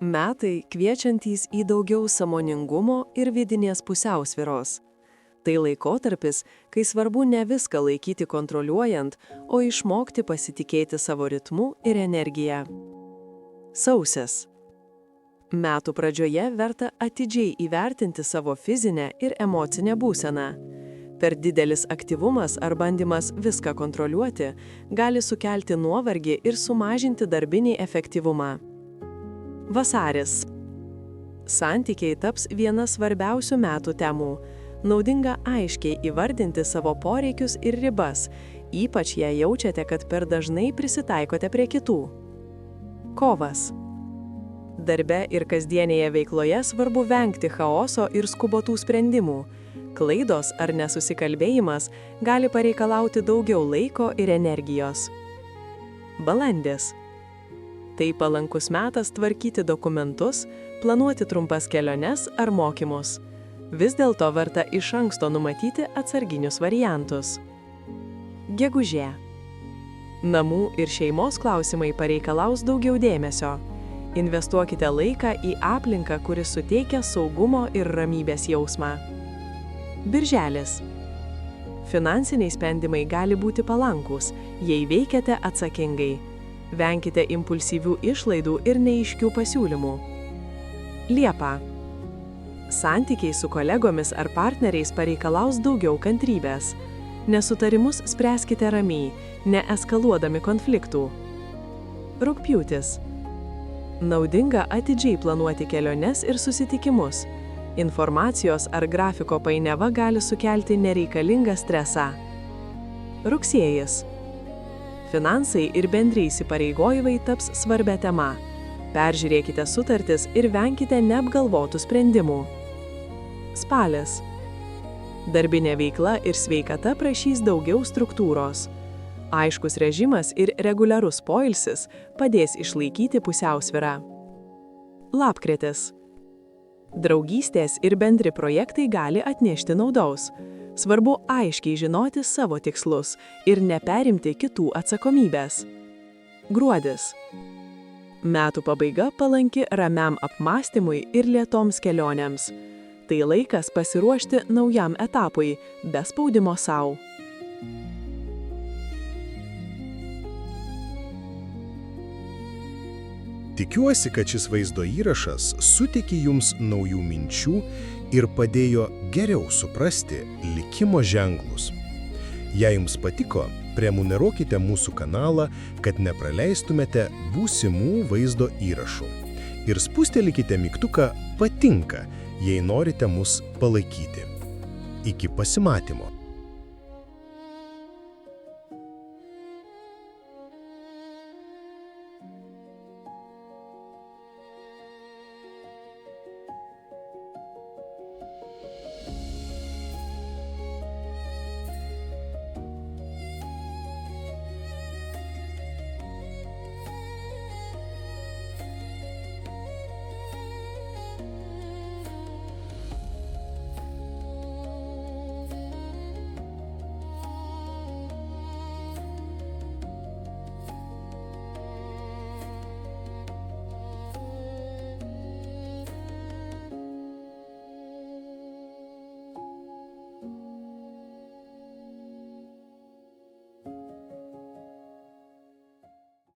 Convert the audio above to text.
Metai kviečiantys į daugiau sąmoningumo ir vidinės pusiausvyros. Tai laikotarpis, kai svarbu ne viską laikyti kontroliuojant, o išmokti pasitikėti savo ritmu ir energiją. Sausis. Metų pradžioje verta atidžiai įvertinti savo fizinę ir emocinę būseną. Per didelis aktyvumas ar bandymas viską kontroliuoti gali sukelti nuovargį ir sumažinti darbinį efektyvumą. Vasaris. Santykiai taps viena svarbiausių metų temų. Naudinga aiškiai įvardinti savo poreikius ir ribas, ypač jei jaučiate, kad per dažnai prisitaikote prie kitų. Kovas. Darbe ir kasdienėje veikloje svarbu vengti chaoso ir skubotų sprendimų. Klaidos ar nesusikalbėjimas gali pareikalauti daugiau laiko ir energijos. Balandis. Tai palankus metas tvarkyti dokumentus, planuoti trumpas keliones ar mokymus. Vis dėlto verta iš anksto numatyti atsarginius variantus. Gegužė. Namų ir šeimos klausimai pareikalaus daugiau dėmesio. Investuokite laiką į aplinką, kuris suteikia saugumo ir ramybės jausmą. Birželis. Finansiniai sprendimai gali būti palankūs, jei veikiate atsakingai. Venkite impulsyvių išlaidų ir neaiškių pasiūlymų. Liepa. Santykiai su kolegomis ar partneriais pareikalaus daugiau kantrybės. Nesutarimus spręskite ramiai, neeskaluodami konfliktų. Rugpjūtis. Naudinga atidžiai planuoti keliones ir susitikimus. Informacijos ar grafiko painiava gali sukelti nereikalingą stresą. Rugsėjis. Finansai ir bendri įsipareigojimai taps svarbia tema. Peržiūrėkite sutartis ir venkite neapgalvotų sprendimų. Spalis. Darbinė veikla ir sveikata prašys daugiau struktūros. Aiškus režimas ir reguliarus poilsis padės išlaikyti pusiausvyrą. Lapkritis. Draugystės ir bendri projektai gali atnešti naudos. Svarbu aiškiai žinoti savo tikslus ir neperimti kitų atsakomybės. Gruodis. Metų pabaiga palanki ramiam apmąstymui ir lėtoms kelionėms. Tai laikas pasiruošti naujam etapui, be spaudimo sau. Tikiuosi, kad šis vaizdo įrašas suteikė jums naujų minčių ir padėjo geriau suprasti likimo ženklus. Jei jums patiko, prenumeruokite mūsų kanalą, kad nepraleistumėte būsimų vaizdo įrašų. Ir spustelkite mygtuką patinka, jei norite mus palaikyti. Iki pasimatymo.